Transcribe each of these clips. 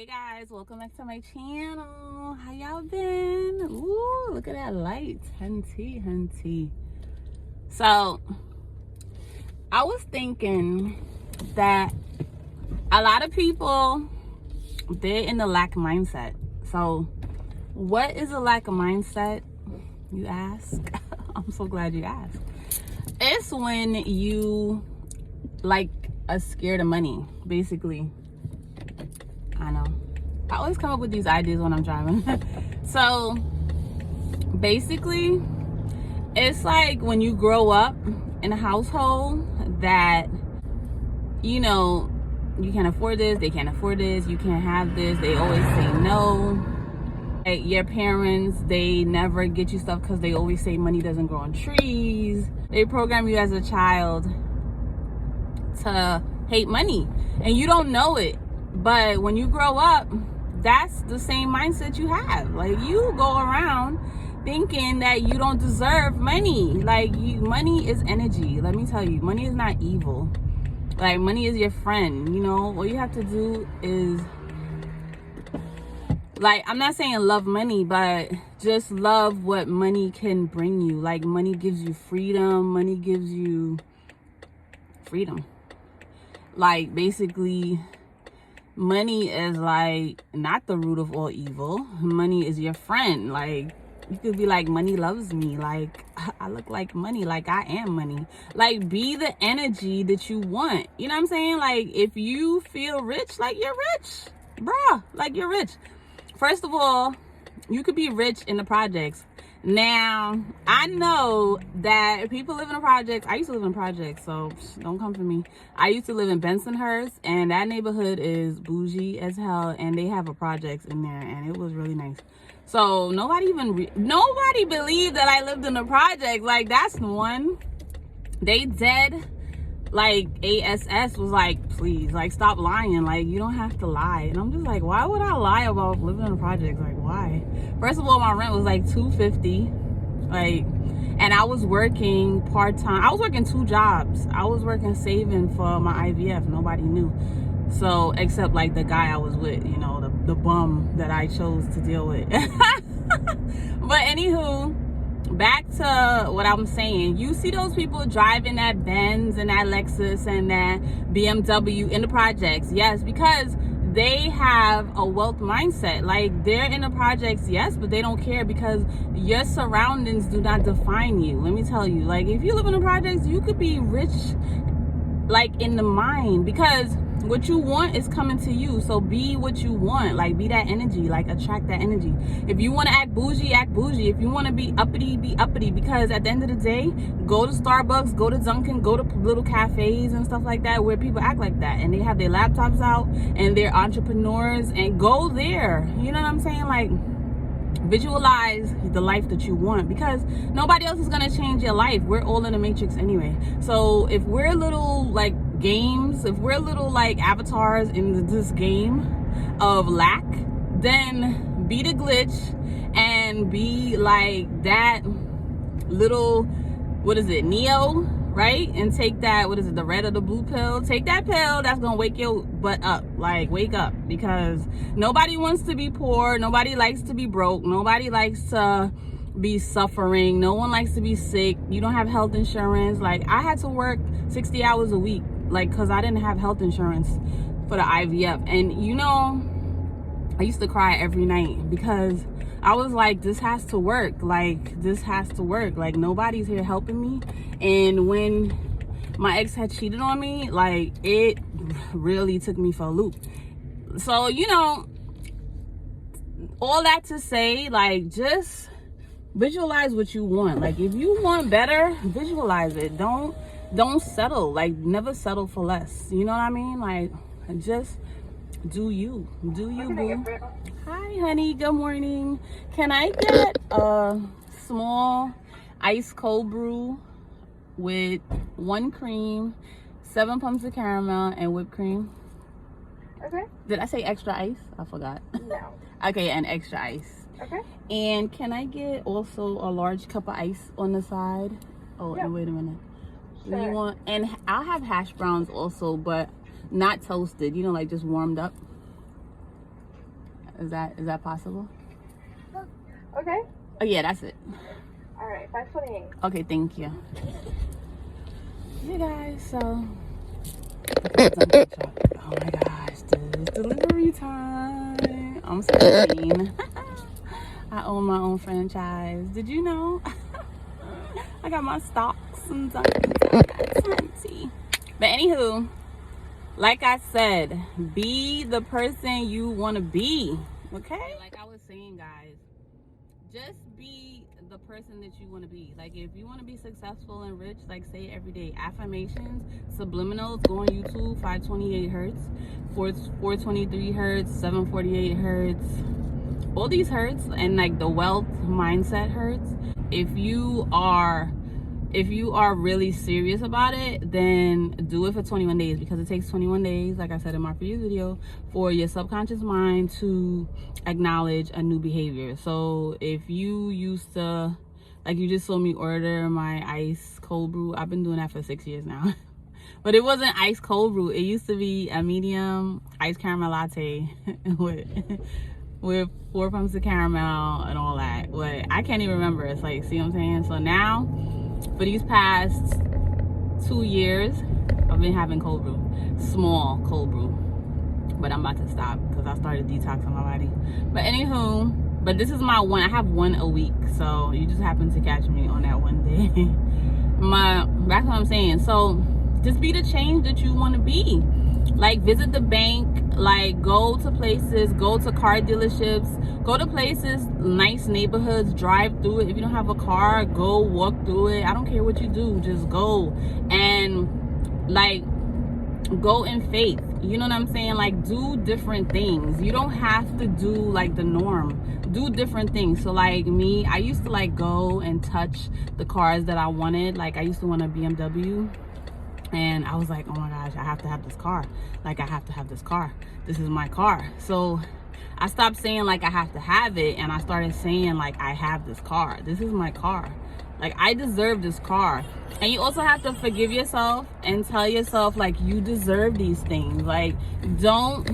Hey guys, welcome back to my channel. How y'all been? Ooh, look at that light. Hunty. So I was thinking that a lot of people, they're in the lack mindset. So what is a lack of mindset, you ask? I'm so glad you asked. It's when you are scared of money, basically. I know. I always come up with these ideas when I'm driving. So basically, it's like when you grow up in a household that, you know, you can't afford this, they can't afford this, you can't have this, they always say no. Your parents, they never get you stuff because they always say money doesn't grow on trees. They program you as a child to hate money and you don't know it. But when you grow up, that's the same mindset you have. Like, you go around thinking that you don't deserve money. Money is energy. Let me tell you, money is not evil. Like, money is your friend. You know, all you have to do is, I'm not saying love money, but just love what money can bring you. Like, money gives you freedom. Money gives you freedom. Like, basically, money is not the root of all evil. Money is your friend. Like, you could be like, money loves me. Like, I look like money. Like, I am money. Like, be the energy that you want. You know what I'm saying? Like, if you feel rich, like, you're rich, bruh. Like, you're rich. First of all, you could be rich in the projects. Now, I know that people live in the projects. I used to live in projects, so don't come for me. I used to live in Bensonhurst, and that neighborhood is bougie as hell, and they have a projects in there, and it was really nice. So nobody believed that I lived in the projects. Like, that's one. They dead. Like, ASS was like, please, like, stop lying. Like, you don't have to lie. And I'm just like, why would I lie about living in a project? Like, why? First of all, my rent was like $250. Like, and I was working part-time. I was working 2 jobs. I was working saving for my IVF. Nobody knew. So, except like the guy I was with, you know, the bum that I chose to deal with. But anywho, back to what I'm saying. You see those people driving that Benz and that Lexus and that BMW in the projects. Yes, because they have a wealth mindset. Like, they're in the projects, yes, but they don't care because your surroundings do not define you. Let me tell you, like, if you live in the projects, you could be rich, like, in the mind, because what you want is coming to you. So be what you want. Like, be that energy. Like, attract that energy. If you want to act bougie, act bougie. If you want to be uppity, be uppity. Because at the end of the day, go to Starbucks, go to Dunkin', go to little cafes and stuff like that where people act like that, and they have their laptops out and they're entrepreneurs, and go there. You know what I'm saying? Like, visualize the life that you want, because nobody else is going to change your life. We're all in the matrix anyway. So if we're little games, if we're little avatars in this game of lack, then be the glitch and be like that little, what is it, Neo, right? And take that, what is it, the red or the blue pill? Take that pill that's gonna wake your butt up. Like, wake up, because nobody wants to be poor. Nobody likes to be broke. Nobody likes to be suffering. No one likes to be sick. You don't have health insurance. Like, I had to work 60 hours a week, like, because I didn't have health insurance for the IVF. And, you know, I used to cry every night because I was like, this has to work. Like, this has to work. Like, nobody's here helping me. And when my ex had cheated on me, like, it really took me for a loop. So, you know, all that to say, like, just visualize what you want. Like, if you want better, visualize it. Don't settle. Like, never settle for less. You know what I mean? Like, just do you boo. Hi honey, good morning. Can I get a small ice cold brew with 1 cream, 7 pumps of caramel, and whipped cream? Okay. Did I say extra ice? I forgot. No. Okay, and extra ice. Okay. And can I get also a large cup of ice on the side? Oh, yeah. And wait a minute. Sure. You want, and I'll have hash browns also, but not toasted, you know, like just warmed up. Is that possible? Okay. Oh yeah, that's it. All right, 528. Okay, thank you. You guys, so oh my gosh, this delivery time. I'm 17. I own my own franchise. Did you know? I got my stocks and Dunkin' 20. But anywho, like I said, be the person you want to be. Okay? Like I was saying, guys, just be the person that you want to be. Like if you want to be successful and rich, like say it every day. Affirmations, subliminals, go on YouTube, 528 hertz, 423 hertz, 748 hertz, all these hertz, and like the wealth mindset hertz. If you are really serious about it, then do it for 21 days, because it takes 21 days, like I said in my previous video, for your subconscious mind to acknowledge a new behavior. So if you used to, like you just saw me order my ice cold brew, I've been doing that for 6 years now. But it wasn't ice cold brew. It used to be a medium iced caramel latte with 4 pumps of caramel and all that. But I can't even remember. It's like, see what I'm saying? So now, for these past 2 years, I've been having cold brew, small cold brew. But I'm about to stop because I started detoxing my body. But anywho, but this is my one. I have one a week, so you just happen to catch me on that one day. That's what I'm saying. So just be the change that you want to be. Like visit the bank, like go to places, go to car dealerships, go to places, nice neighborhoods, drive through it. If you don't have a car, go walk through it. I don't care what you do, just go. And like go in faith, you know what I'm saying? Like do different things. You don't have to do like the norm. Do different things. So like me, I used to like go and touch the cars that I wanted. Like I used to want a BMW. And I was like, oh my gosh, I have to have this car. Like, I have to have this car. This is my car. So I stopped saying like I have to have it, and I started saying like I have this car. This is my car. Like, I deserve this car. And you also have to forgive yourself and tell yourself like you deserve these things. Like, don't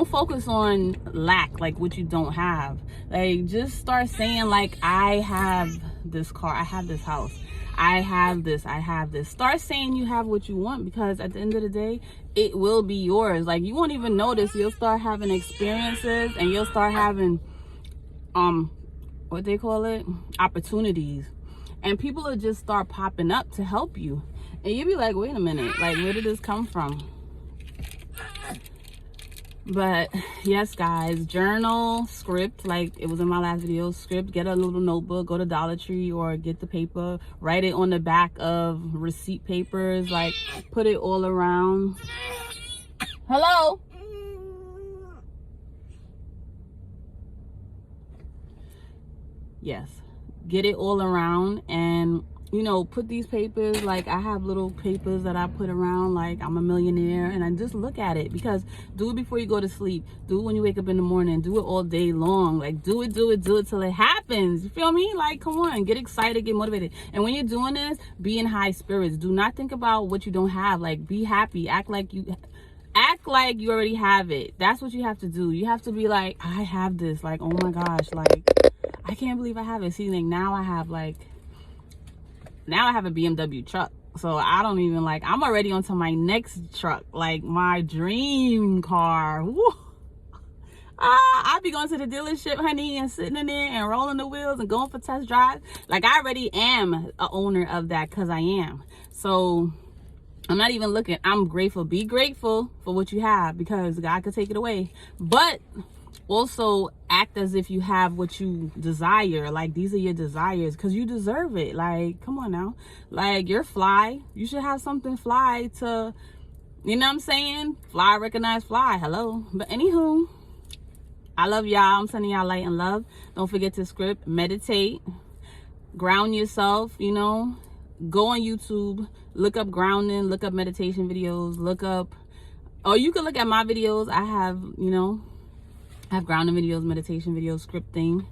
focus on lack, like what you don't have. Like, just start saying like I have this car, I have this house, I have this, I have this. Start saying you have what you want, because at the end of the day, it will be yours. Like, you won't even notice. You'll start having experiences, and you'll start having, what they call it? Opportunities. And people will just start popping up to help you. And you'll be like, wait a minute, like, where did this come from? But yes, guys, journal, script, like it was in my last video, script, get a little notebook, go to Dollar Tree or get the paper, write it on the back of receipt papers, like put it all around. Hello? Yes, get it all around, and you know, put these papers, like I have little papers that I put around, like I'm a millionaire, and I just look at it. Because do it before you go to sleep, do it when you wake up in the morning, do it all day long. Like do it till it happens. You feel me? Like, come on, get excited, get motivated. And when you're doing this, be in high spirits. Do not think about what you don't have. Like, be happy, act like you already have it. That's what you have to do. You have to be like, I have this, like, oh my gosh, like I can't believe I have it. See, like now I have a BMW truck. So I don't even like, I'm already onto my next truck, like my dream car. Woo. I'll be going to the dealership, honey, and sitting in there and rolling the wheels and going for test drives. Like, I already am a owner of that, because I am. So I'm not even looking. I'm grateful. Be grateful for what you have, because God could take it away. But also act as if you have what you desire. Like, these are your desires, because you deserve it. Like, come on now. Like, you're fly. You should have something fly to, you know what I'm saying? Fly, recognize, fly. Hello. But anywho, I love y'all. I'm sending y'all light and love. Don't forget to script, meditate, ground yourself, you know. Go on YouTube, look up grounding, look up meditation videos, look up, or you can look at my videos. I have, you know, I have grounding videos, meditation videos, scripting,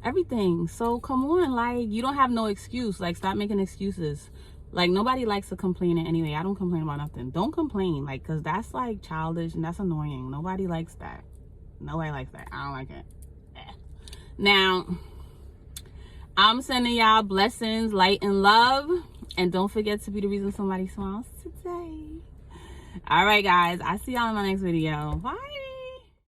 everything. So come on, like, you don't have no excuse. Like, stop making excuses. Like, nobody likes to complain anyway. I don't complain about nothing. Don't complain, like, because that's like childish and that's annoying. Nobody likes that. Nobody likes that. I don't like it. Now, I'm sending y'all blessings, light, and love. And don't forget to be the reason somebody smiles today. All right, guys. I'll see y'all in my next video. Bye.